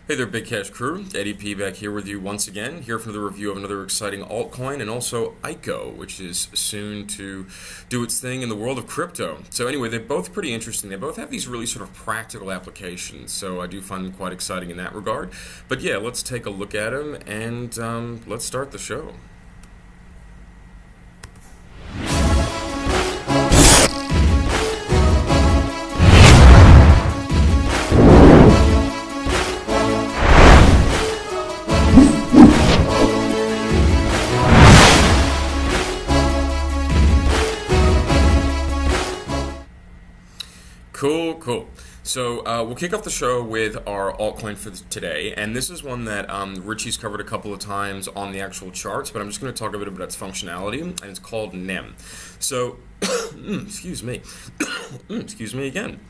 Hey there, Big Cash crew. Eddie P back here with you once again, here for the review of another exciting altcoin and also ICO, which is soon to do its thing in the world of crypto. So anyway, they're both pretty interesting. They both have these really sort of practical applications, so I do find them quite exciting in that regard. But yeah, let's take a look at them and let's start the show. Cool. So we'll kick off the show with our altcoin for today, and this is one that Richie's covered a couple of times on the actual charts, but I'm just going to talk a bit about its functionality, and it's called NEM. So, excuse me, excuse me again.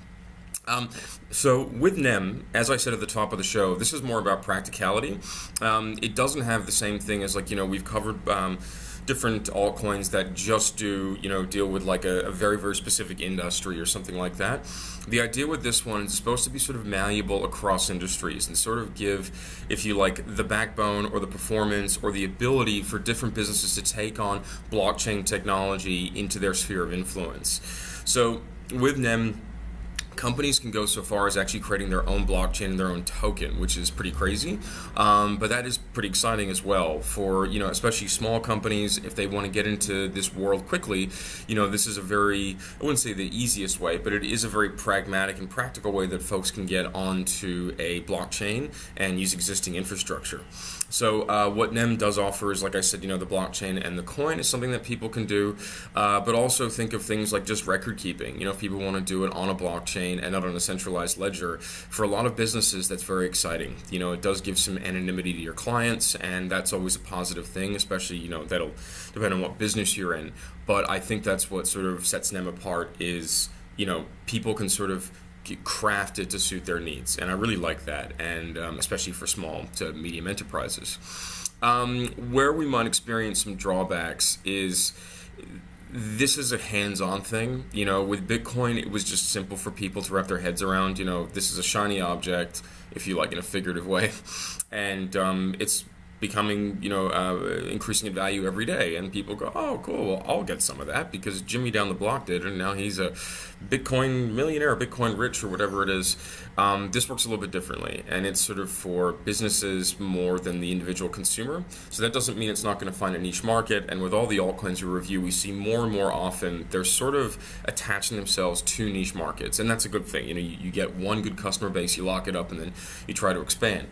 So with NEM, as I said at the top of the show, this is more about practicality. It doesn't have the same thing as we've covered different altcoins that just do, deal with like a very, very specific industry or something like that. The idea with this one is supposed to be sort of malleable across industries and sort of give, if you like, the backbone or the performance or the ability for different businesses to take on blockchain technology into their sphere of influence. So with NEM, companies can go so far as actually creating their own blockchain and their own token, which is pretty crazy. But that is pretty exciting as well for, especially small companies, if they want to get into this world quickly. This is a very, I wouldn't say the easiest way, but it is a very pragmatic and practical way that folks can get onto a blockchain and use existing infrastructure. So what NEM does offer is, like I said, the blockchain and the coin is something that people can do, but also think of things like just record keeping. If people want to do it on a blockchain and not on a centralized ledger, for a lot of businesses, that's very exciting. It does give some anonymity to your clients, and that's always a positive thing, especially, that'll depend on what business you're in. But I think that's what sort of sets NEM apart is, people can sort of craft it to suit their needs, and I really like that, and especially for small to medium enterprises. Where we might experience some drawbacks is this is a hands-on thing. With Bitcoin, it was just simple for people to wrap their heads around. This is a shiny object, if you like, in a figurative way, and it's becoming, increasing in value every day, and people go, oh, cool, well, I'll get some of that because Jimmy down the block did, and now he's a Bitcoin millionaire, Bitcoin rich, or whatever it is. This works a little bit differently, and it's sort of for businesses more than the individual consumer. So that doesn't mean it's not going to find a niche market, and with all the altcoins we review, we see more and more often they're sort of attaching themselves to niche markets, and that's a good thing. You get one good customer base, you lock it up, and then you try to expand.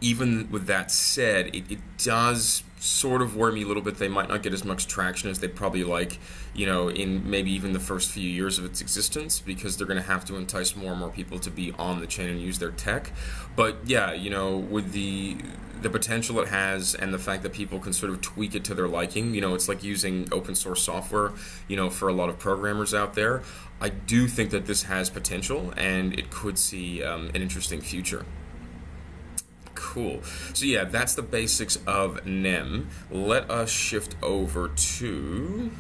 Even with that said, it does sort of worry me a little bit. They might not get as much traction as they'd probably like, in maybe even the first few years of its existence, because they're going to have to entice more and more people to be on the chain and use their tech. But yeah, with the potential it has and the fact that people can sort of tweak it to their liking, it's like using open source software, for a lot of programmers out there. I do think that this has potential, and it could see an interesting future. Cool. So yeah, that's the basics of NEM. Let us shift over to...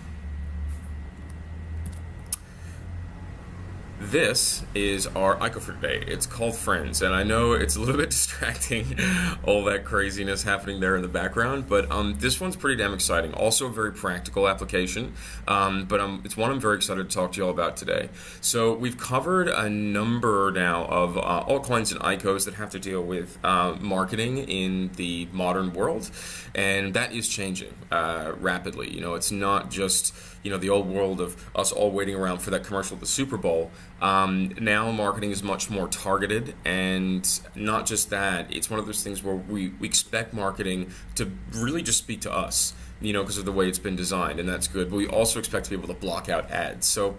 This is our ICO for today. It's called Friendz, and I know it's a little bit distracting, all that craziness happening there in the background, but this one's pretty damn exciting. Also a very practical application, but it's one I'm very excited to talk to you all about today. So we've covered a number now of altcoins and ICOs that have to deal with marketing in the modern world, and that is changing rapidly. It's not just the old world of us all waiting around for that commercial at the Super Bowl. Now marketing is much more targeted, and not just that, it's one of those things where we expect marketing to really just speak to us, because of the way it's been designed, and that's good. But we also expect to be able to block out ads. So,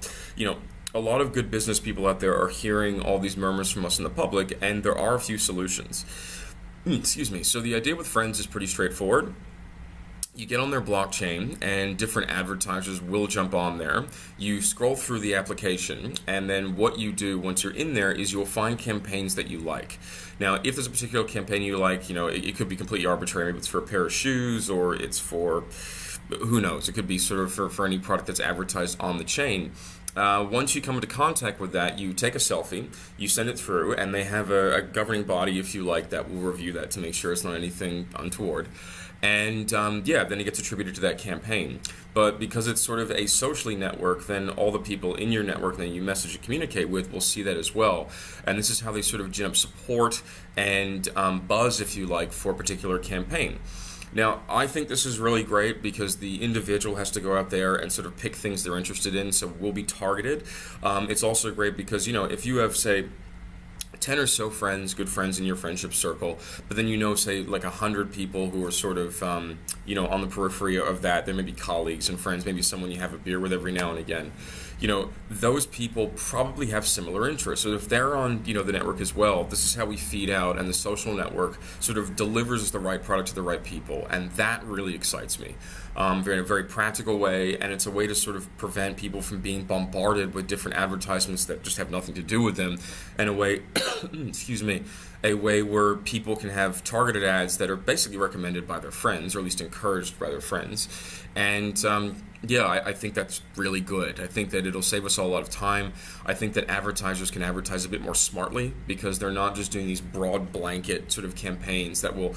a lot of good business people out there are hearing all these murmurs from us in the public, and there are a few solutions. Excuse me. So the idea with Friendz is pretty straightforward. You get on their blockchain, and different advertisers will jump on there. You scroll through the application, and then what you do once you're in there is you'll find campaigns that you like. Now, if there's a particular campaign you like, it could be completely arbitrary. Maybe it's for a pair of shoes, or it's for, who knows, it could be sort of for any product that's advertised on the chain. Once you come into contact with that, you take a selfie, you send it through, and they have a governing body, if you like, that will review that to make sure it's not anything untoward. And then it gets attributed to that campaign. But because it's sort of a socially network, then all the people in your network that you message and communicate with will see that as well. And this is how they sort of gin up support and buzz, if you like, for a particular campaign. Now, I think this is really great because the individual has to go out there and sort of pick things they're interested in, so we'll be targeted. It's also great because, if you have, say, 10 or so friends, good friends in your friendship circle, but then say like 100 people who are sort of, on the periphery of that. There may be colleagues and friends, maybe someone you have a beer with every now and again. Those people probably have similar interests. So if they're on, the network as well, this is how we feed out, and the social network sort of delivers the right product to the right people, and that really excites me. In a very practical way, and it's a way to sort of prevent people from being bombarded with different advertisements that just have nothing to do with them, and a way, a way where people can have targeted ads that are basically recommended by their friends, or at least encouraged by their friends. And I think that's really good. I think that it'll save us all a lot of time. I think that advertisers can advertise a bit more smartly because they're not just doing these broad blanket sort of campaigns that will,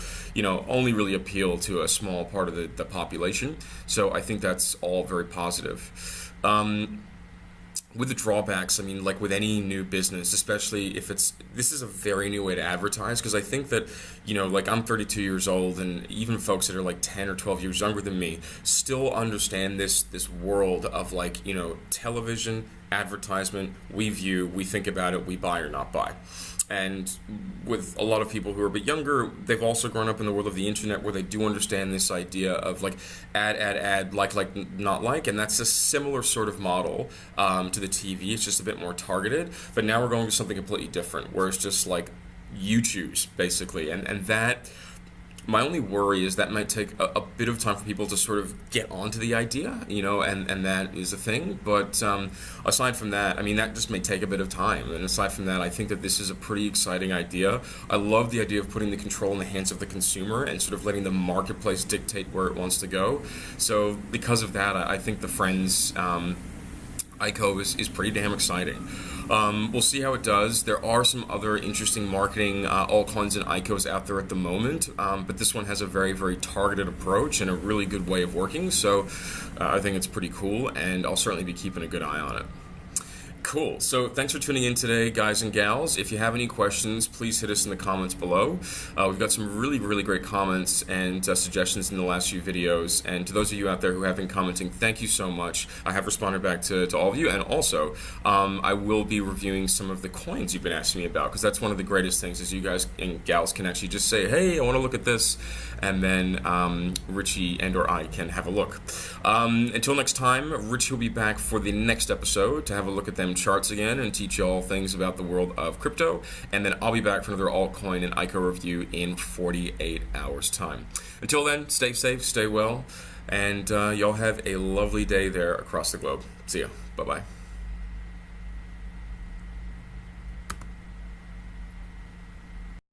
only really appeal to a small part of the population. So I think that's all very positive. With the drawbacks, like with any new business, especially if this is a very new way to advertise, because I think that, I'm 32 years old, and even folks that are like 10 or 12 years younger than me still understand this world of television, advertisement, we view, we think about it, we buy or not buy. And with a lot of people who are a bit younger, they've also grown up in the world of the internet where they do understand this idea of ad, like, not like, and that's a similar sort of model to the TV. It's just a bit more targeted, but now we're going to something completely different where it's just like you choose, basically, and that. My only worry is that might take a bit of time for people to sort of get onto the idea, and that is a thing. But aside from that, that just may take a bit of time. And aside from that, I think that this is a pretty exciting idea. I love the idea of putting the control in the hands of the consumer and sort of letting the marketplace dictate where it wants to go. So because of that, I think the Friendz ICO is pretty damn exciting. We'll see how it does. There are some other interesting marketing altcoins and ICOs out there at the moment, but this one has a very, very targeted approach and a really good way of working, so I think it's pretty cool, and I'll certainly be keeping a good eye on it. Cool. So thanks for tuning in today, guys and gals. If you have any questions, please hit us in the comments below. We've got some really, really great comments and suggestions in the last few videos. And to those of you out there who have been commenting, thank you so much. I have responded back to all of you. And also, I will be reviewing some of the coins you've been asking me about, because that's one of the greatest things is you guys and gals can actually just say, hey, I want to look at this. And then Richie and or I can have a look. Until next time, Richie will be back for the next episode to have a look at them charts again and teach you all things about the world of crypto, and then I'll be back for another altcoin and ICO review in 48 hours time. Until then, stay safe, stay well, and y'all have a lovely day there across the globe. See ya. Bye-bye.